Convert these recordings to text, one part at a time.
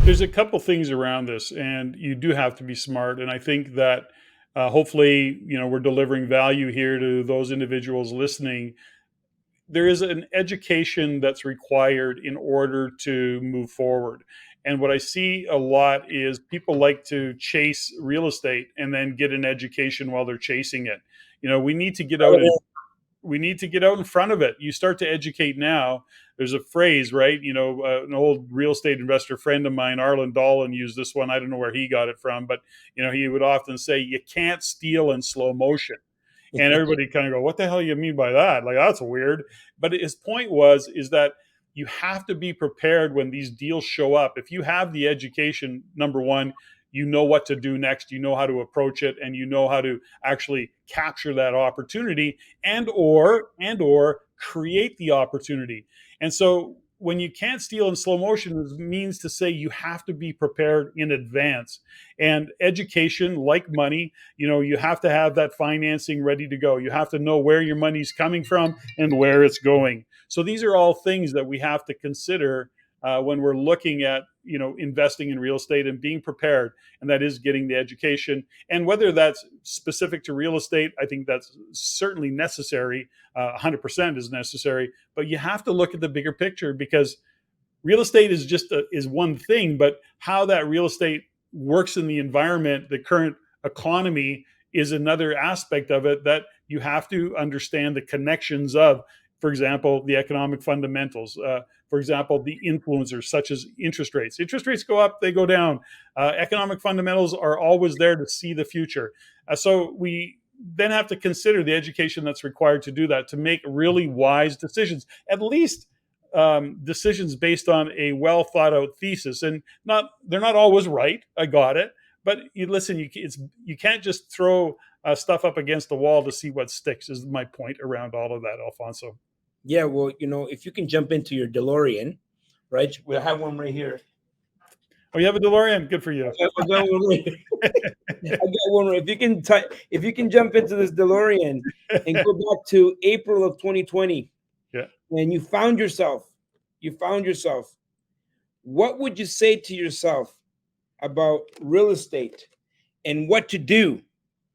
There's a couple things around this, and you do have to be smart. And I think that hopefully, we're delivering value here to those individuals listening. There is an education that's required in order to move forward. And what I see a lot is people like to chase real estate and then get an education while they're chasing it. We need to get out and we need to get out in front of it. You start to educate now. There's a phrase, right? An old real estate investor friend of mine, Arlen Dolan, used this one. I don't know where he got it from, but he would often say, "You can't steal in slow motion." And everybody kind of go, "What the hell you mean by that? Like, that's weird." But his point is that you have to be prepared when these deals show up. If you have the education, number one, you know what to do next, you know how to approach it, and you know how to actually capture that opportunity and or create the opportunity. And so when you can't steal in slow motion, it means to say you have to be prepared in advance. And education, like money, you have to have that financing ready to go. You have to know where your money's coming from and where it's going. So these are all things that we have to consider when we're looking at investing in real estate and being prepared, and that is getting the education. And whether that's specific to real estate, I think that's certainly necessary. 100% is necessary, but you have to look at the bigger picture, because real estate is one thing, but how that real estate works in the environment, the current economy, is another aspect of it that you have to understand the connections of. For example, the economic fundamentals. For example, the influencers such as interest rates. Interest rates go up, they go down. Economic fundamentals are always there to see the future. So we then have to consider the education that's required to do that, to make really wise decisions, at least decisions based on a well thought out thesis. And they're not always right. I got it. But you can't just throw stuff up against the wall to see what sticks, is my point around all of that, Alfonso. Yeah, well, if you can jump into your DeLorean, right? We'll have one right here. Oh, you have a DeLorean? Good for you. I got one right. I got one right. If you can jump into this DeLorean and go back to April of 2020, yeah, and you found yourself, what would you say to yourself about real estate and what to do?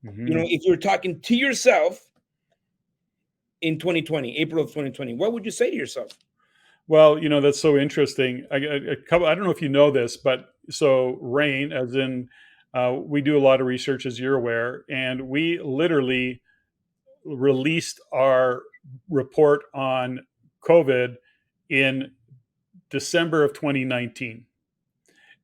Mm-hmm. If you're talking to yourself in 2020, April of 2020, what would you say to yourself? Well, that's so interesting. I don't know if you know this, but so RAIN, as in we do a lot of research, as you're aware, and we literally released our report on COVID in December of 2019.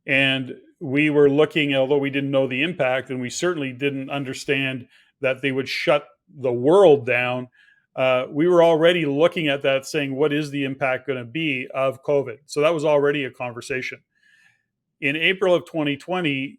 And we were looking, although we didn't know the impact, and we certainly didn't understand that they would shut the world down, we were already looking at that saying, what is the impact going to be of COVID? So that was already a conversation. In April of 2020,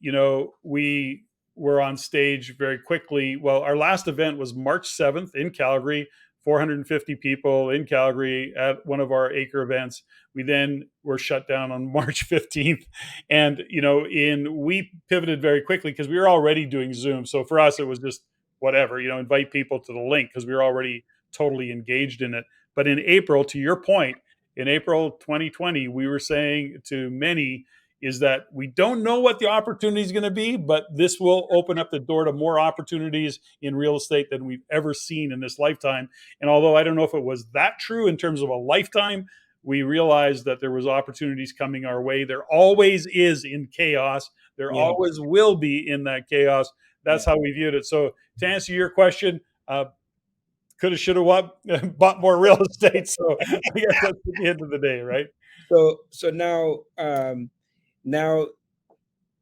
we were on stage very quickly. Well, our last event was March 7th in Calgary, 450 people in Calgary at one of our acre events. We then were shut down on March 15th. And, we pivoted very quickly because we were already doing Zoom. So for us, it was just whatever, invite people to the link because we were already totally engaged in it. But in April, to your point, in April 2020, we were saying to many is that we don't know what the opportunity is going to be, but this will open up the door to more opportunities in real estate than we've ever seen in this lifetime. And although I don't know if it was that true in terms of a lifetime, we realized that there was opportunities coming our way. There always is in chaos. There always will be in that chaos. That's how we viewed it. So to answer your question, coulda, shoulda, what, bought more real estate. So I guess that's the end of the day, right? So now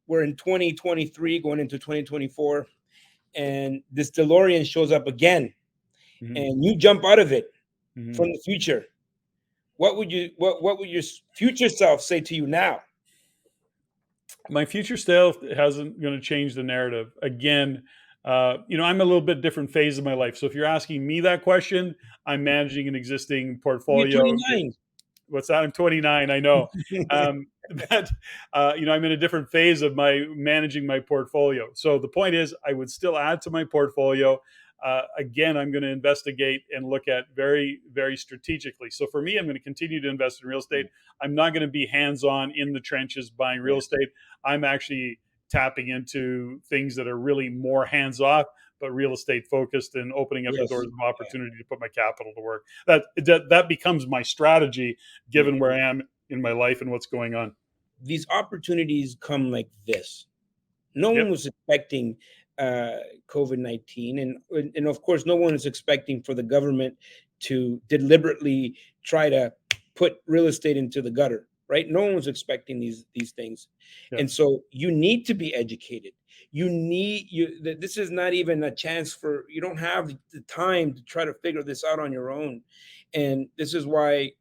we're in 2023, going into 2024, and this DeLorean shows up again, mm-hmm. and you jump out of it mm-hmm. from the future. What would your future self say to you now? My future self hasn't going to change the narrative. Again, I'm a little bit different phase of my life. So if you're asking me that question, I'm managing an existing portfolio. You're 29. What's that? I'm 29. I know. But I'm in a different phase of my managing my portfolio. So the point is, I would still add to my portfolio. again, I'm going to investigate and look at very, very strategically. So for me, I'm going to continue to invest in real estate. I'm not going to be hands-on in the trenches buying real estate. I'm actually tapping into things that are really more hands-off, but real estate focused, and opening up the Yes. doors of opportunity to put my capital to work. That becomes my strategy, given where I am in my life and what's going on. These opportunities come like this. No Yep. one was expecting COVID-19, and of course, no one is expecting for the government to deliberately try to put real estate into the gutter, right? No one was expecting these things, Yeah. and so you need to be educated. This is not even a chance for you. Don't have the time to try to figure this out on your own, and this is why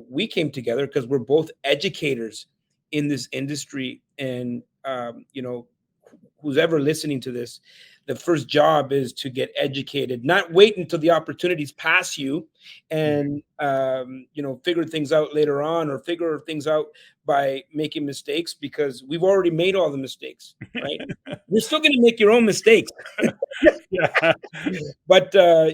we came together, because we're both educators in this industry, and who's ever listening to this, the first job is to get educated, not wait until the opportunities pass you and figure things out later on, or figure things out by making mistakes, because we've already made all the mistakes, right? You're still going to make your own mistakes. Yeah. But there's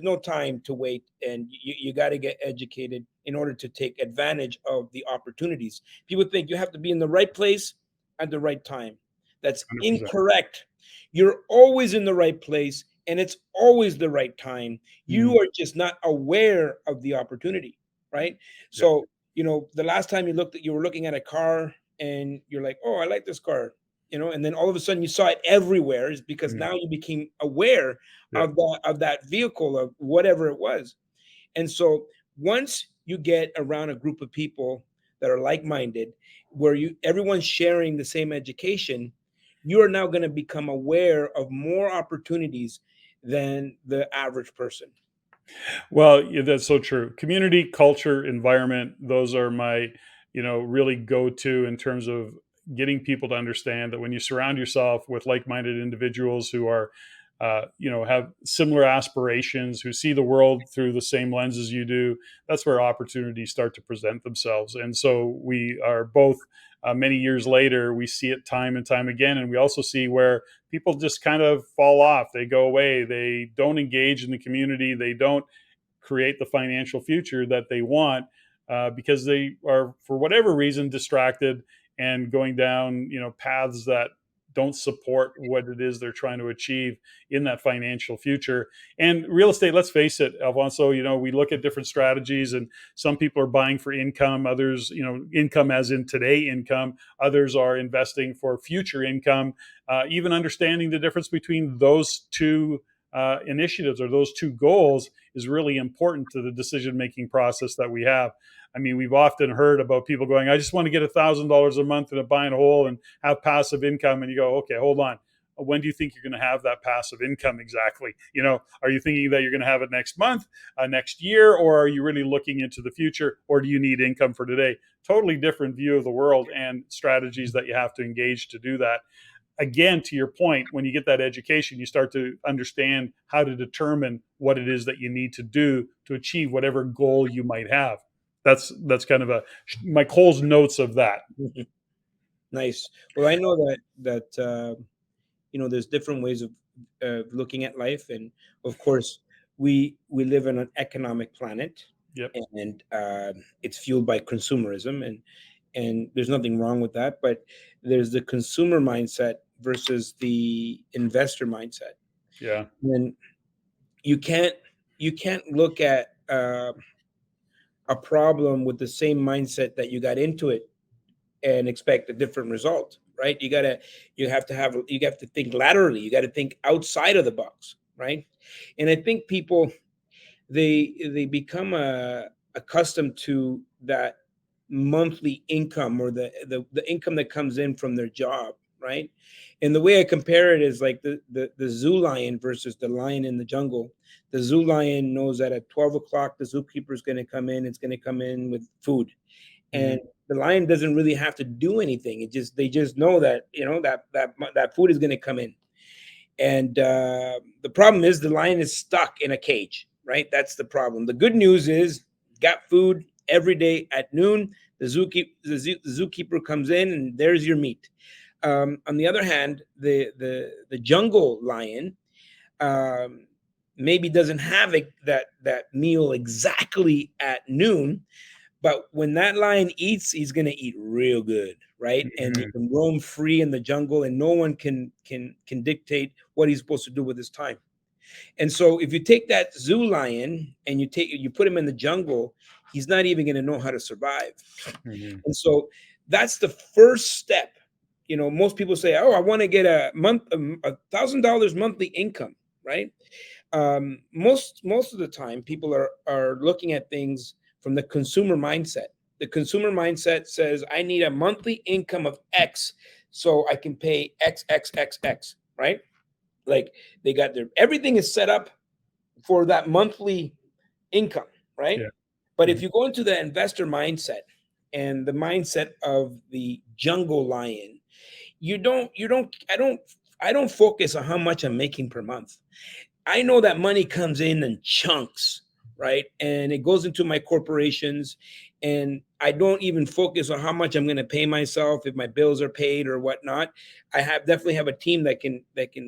no time to wait, and you got to get educated in order to take advantage of the opportunities. People think you have to be in the right place at the right time. That's 100%. incorrect. You're always in the right place, and it's always the right time. You are just not aware of the opportunity, right? So the last time you were looking at a car, and you're like, oh, I like this car, and then all of a sudden you saw it everywhere, is because now you became aware Yeah. of that vehicle, of whatever it was. And so once you get around a group of people that are like-minded, where everyone's sharing the same education, you are now going to become aware of more opportunities than the average person. Well, yeah, that's so true. Community, culture, environment, those are my, really go to in terms of getting people to understand that when you surround yourself with like minded individuals who are, have similar aspirations, who see the world through the same lens as you do, that's where opportunities start to present themselves. And so we are both, many years later, we see it time and time again. And we also see where people just kind of fall off, they go away, they don't engage in the community, they don't create the financial future that they want, because they are, for whatever reason, distracted and going down paths that don't support what it is they're trying to achieve in that financial future. And real estate, let's face it, Alfonso, we look at different strategies, and some people are buying for income, others, income as in today income, others are investing for future income. Even understanding the difference between those two initiatives, or those two goals, is really important to the decision making process that we have. I mean, we've often heard about people going, I just want to get $1,000 a month in a buy and hold and have passive income. And you go, okay, hold on. When do you think you're going to have that passive income exactly? Are you thinking that you're going to have it next month, next year, or are you really looking into the future, or do you need income for today? Totally different view of the world and strategies that you have to engage to do that. Again, to your point, when you get that education, you start to understand how to determine what it is that you need to do to achieve whatever goal you might have. That's kind of my Cole's notes of that. Nice. Well, I know that there's different ways of looking at life, and of course, we live in an economic planet, Yep. and it's fueled by consumerism, and there's nothing wrong with that, but there's the consumer mindset versus the investor mindset. Yeah. And you can't look at a problem with the same mindset that you got into it and expect a different result, right? You have to think laterally. You got to think outside of the box, right? And I think people, they become accustomed to that monthly income, or the income that comes in from their job, right? And the way I compare it is like the zoo lion versus the lion in the jungle. The zoo lion knows that at 12 o'clock the zookeeper is going to come in. It's going to come in with food, Mm-hmm. and the lion doesn't really have to do anything. They just know that that food is going to come in. And the problem is the lion is stuck in a cage, right? That's the problem. The good news is, got food every day at noon. The zookeeper comes in, and there's your meat. On the other hand, the jungle lion maybe doesn't have that meal exactly at noon, but when that lion eats, he's gonna eat real good, right? And he Mhm. can roam free in the jungle, and no one can dictate what he's supposed to do with his time. And so if you take that zoo lion and you put him in the jungle, he's not even gonna know how to survive. Mhm. And so that's the first step. Most people say, "Oh, I want to get $1,000 monthly income," right? Most of the time, people are looking at things from the consumer mindset. The consumer mindset says, "I need a monthly income of X, so I can pay X, X, X, X," right? Like they got everything is set up for that monthly income, right? Yeah. But if Mhm. you go into the investor mindset and the mindset of the jungle lion, I don't focus on how much I'm making per month. I know that money comes in chunks, right? And it goes into my corporations, and I don't even focus on how much I'm going to pay myself if my bills are paid or whatnot. I definitely have a team that can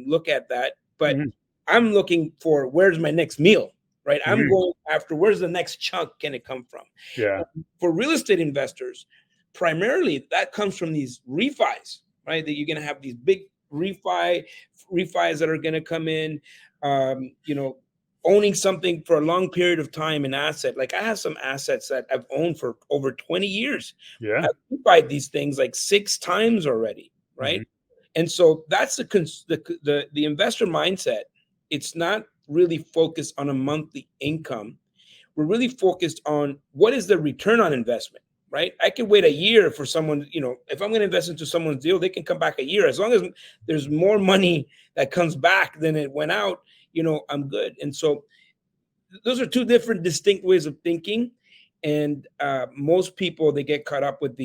look at that, but Mhm. I'm looking for where's my next meal, right? I'm Mhm. going after where's the next chunk can it come from? Yeah. For real estate investors, primarily that comes from these refis, right? That you're going to have these big refis that are going to come in. um, you know, Owning something for a long period of time, an asset. Like I have some assets that I've owned for over 20 years. Yeah. I've refied these things like 6 times already, Mhm. right? And so that's the investor mindset. It's not really focused on a monthly income. We're really focused on what is the return on investment, right? I can wait a year for someone, if I'm going to invest into someone's deal, they can come back a year. As long as there's more money that comes back than it went out, I'm good. And so those are two different distinct ways of thinking. And most people, they get caught up with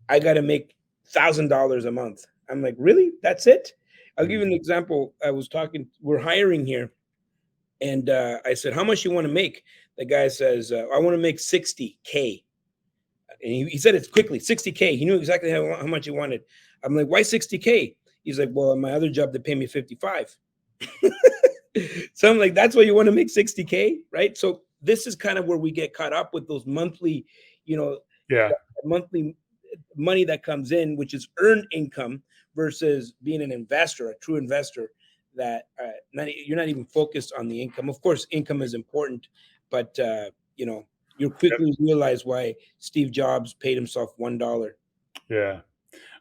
I got to make $1,000 a month. I'm like, really? That's it? I'll give Mhm. you an example. We're hiring here, and I said, how much you want to make? The guy says, I want to make 60K. And he said it quickly, 60K. He knew exactly how much he wanted. I'm like, why 60K? He's like, well, my other job, they pay me 55. So I'm like, that's why you want to make 60K, right? So this is kind of where we get caught up with those monthly, you know, Yeah. monthly money that comes in, which is earned income, versus being an investor, a true investor. That you're not even focused on the income. Of course, income is important, but you Yep. quickly realize why Steve Jobs paid himself $1. Yeah.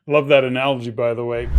Love that analogy, by the way.